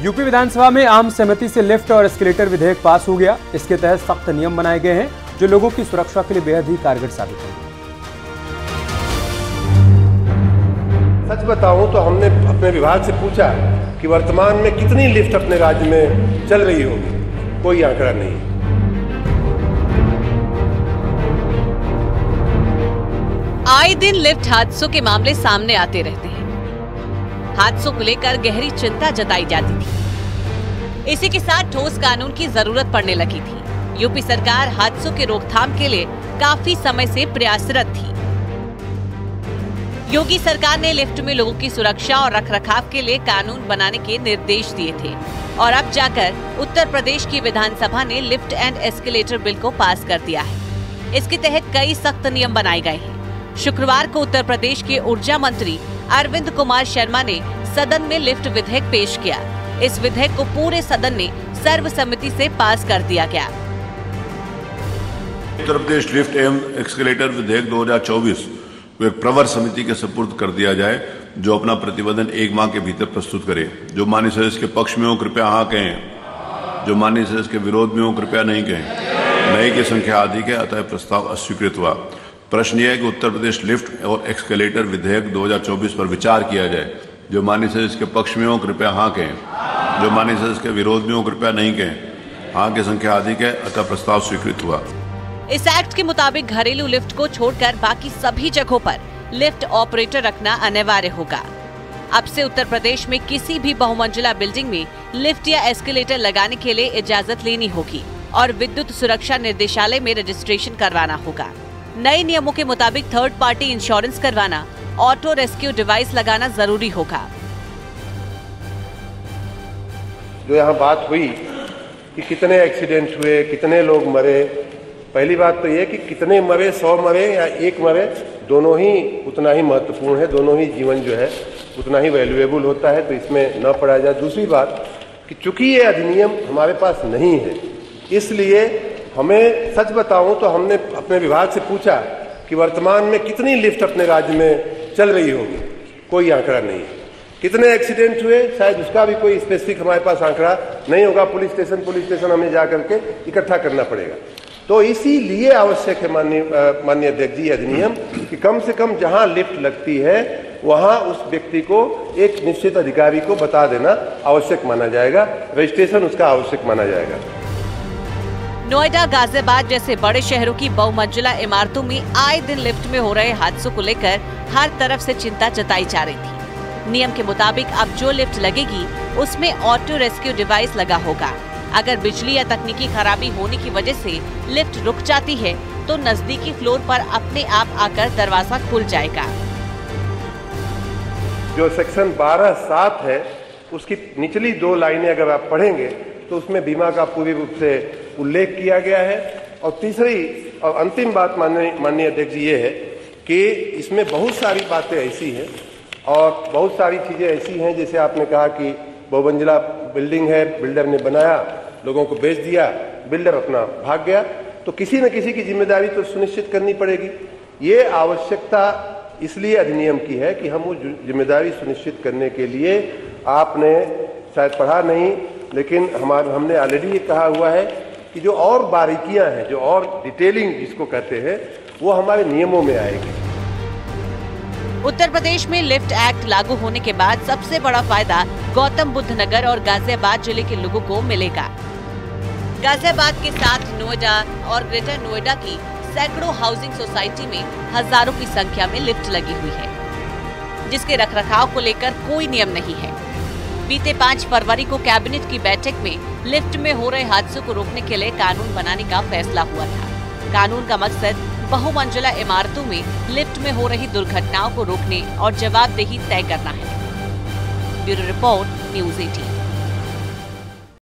UP विधानसभा में आम सहमति से लिफ्ट और एस्केलेटर विधेयक पास हो गया। इसके तहत सख्त नियम बनाए गए हैं जो लोगों की सुरक्षा के लिए बेहद ही कारगर साबित होंगे। सच बताऊं तो हमने अपने विभाग से पूछा कि वर्तमान में कितनी लिफ्ट अपने राज्य में चल रही होगी, कोई आंकड़ा नहीं। आए दिन लिफ्ट हादसों के मामले सामने आते रहते हैं। हादसों को लेकर गहरी चिंता जताई जाती थी। इसी के साथ ठोस कानून की जरूरत पड़ने लगी थी। यूपी सरकार हादसों के रोकथाम के लिए काफी समय से प्रयासरत थी। योगी सरकार ने लिफ्ट में लोगों की सुरक्षा और रखरखाव के लिए कानून बनाने के निर्देश दिए थे और अब जाकर उत्तर प्रदेश की विधानसभा ने लिफ्ट एंड एस्केलेटर बिल को पास कर दिया है। इसके तहत कई सख्त नियम बनाए गए हैं। शुक्रवार को उत्तर प्रदेश के ऊर्जा मंत्री अरविंद कुमार शर्मा ने सदन में लिफ्ट विधेयक पेश किया। इस विधेयक को पूरे सदन ने सर्वसम्मति से पास कर दिया गया। उत्तर प्रदेश लिफ्ट एवं एक्सकेलेटर विधेयक 2024 को एक प्रवर समिति के सुपुर्द कर दिया जाए जो अपना प्रतिवेदन 1 माह के भीतर प्रस्तुत करे। जो माननीय सदस्य के पक्ष में हो कृपया हाँ कहें, जो माननीय सदस्य के विरोध में हो कृपया नहीं कहें। नए की संख्या अधिक है, अतः प्रस्ताव अस्वीकृत हुआ। प्रश्न यह है कि उत्तर प्रदेश लिफ्ट और एक्सकेलेटर विधेयक 2024 पर विचार किया जाए। जो माननीय सदस्य के पक्ष में हो कृपया हाँ कहें, जो माननीय सदस्य के विरोध में हो कृपया नहीं कहें। हाँ की संख्या अधिक है, अतः प्रस्ताव स्वीकृत हुआ। इस एक्ट के मुताबिक घरेलू लिफ्ट को छोड़कर बाकी सभी जगहों पर लिफ्ट ऑपरेटर रखना अनिवार्य होगा। अब से उत्तर प्रदेश में किसी भी बहुमंजिला बिल्डिंग में लिफ्ट या एस्केलेटर लगाने के लिए इजाजत लेनी होगी और विद्युत सुरक्षा निर्देशालय में रजिस्ट्रेशन करवाना होगा। नए नियमों के मुताबिक थर्ड पार्टी इंश्योरेंस करवाना, ऑटो रेस्क्यू डिवाइस लगाना जरूरी होगा। जो यहाँ बात हुई कि कितने एक्सीडेंट हुए, कितने लोग मरे, पहली बात तो ये कि कितने मरे, 100 मरे या 1 मरे, दोनों ही उतना ही महत्वपूर्ण है। दोनों ही जीवन जो है उतना ही वैल्यूएबल होता है, तो इसमें न पड़ा जाए। दूसरी बात कि चूंकि ये अधिनियम हमारे पास नहीं है, इसलिए हमें सच बताऊं तो हमने अपने विभाग से पूछा कि वर्तमान में कितनी लिफ्ट अपने राज्य में चल रही होगी, कोई आंकड़ा नहीं है। कितने एक्सीडेंट हुए, शायद उसका भी कोई स्पेसिफिक हमारे पास आंकड़ा नहीं होगा। पुलिस स्टेशन हमें जा करके इकट्ठा करना पड़ेगा। तो इसीलिए आवश्यक है माननीय अध्यक्ष जी अधिनियम कि कम से कम जहां लिफ्ट लगती है वहां उस व्यक्ति को एक निश्चित अधिकारी को बता देना आवश्यक माना जाएगा, रजिस्ट्रेशन उसका आवश्यक माना जाएगा। नोएडा, गाजियाबाद जैसे बड़े शहरों की बहुमंजिला इमारतों में आए दिन लिफ्ट में हो रहे हादसों को लेकर हर तरफ से चिंता जताई जा रही थी। नियम के मुताबिक अब जो लिफ्ट लगेगी उसमें ऑटो रेस्क्यू डिवाइस लगा होगा। अगर बिजली या तकनीकी खराबी होने की वजह से लिफ्ट रुक जाती है तो नजदीकी फ्लोर पर अपने आप आकर दरवाजा खुल जाएगा। जो सेक्शन 12(7) है उसकी निचली 2 लाइनें अगर आप पढ़ेंगे तो उसमें बीमा का पूरी रूप से उल्लेख किया गया है। और तीसरी और अंतिम बात माननीय अध्यक्ष जी ये है कि इसमें बहुत सारी बातें ऐसी हैं और बहुत सारी चीजें ऐसी हैं, जैसे आपने कहा कि बहुमंजिला बिल्डिंग है, बिल्डर ने बनाया, लोगों को बेच दिया, बिल्डर अपना भाग गया, तो किसी न किसी की जिम्मेदारी तो सुनिश्चित करनी पड़ेगी। ये आवश्यकता इसलिए अधिनियम की है कि हम वो जिम्मेदारी सुनिश्चित करने के लिए, आपने शायद पढ़ा नहीं लेकिन हमने ऑलरेडी ये कहा हुआ है कि जो और बारीकियां हैं, जो और डिटेलिंग जिसको कहते हैं, वो हमारे नियमों में आएगी। उत्तर प्रदेश में लिफ्ट एक्ट लागू होने के बाद सबसे बड़ा फायदा गौतम बुद्ध नगर और गाजियाबाद जिले के लोगों को मिलेगा। गाजियाबाद के साथ नोएडा और ग्रेटर नोएडा की सैकड़ों हाउसिंग सोसाइटी में हजारों की संख्या में लिफ्ट लगी हुई है, जिसके रखरखाव को लेकर कोई नियम नहीं है। बीते 5 फरवरी को कैबिनेट की बैठक में लिफ्ट में हो रहे हादसों को रोकने के लिए कानून बनाने का फैसला हुआ था। कानून का मकसद बहुमंजिला इमारतों में लिफ्ट में हो रही दुर्घटनाओं को रोकने और जवाबदेही तय करना है। Bureau report, news 18।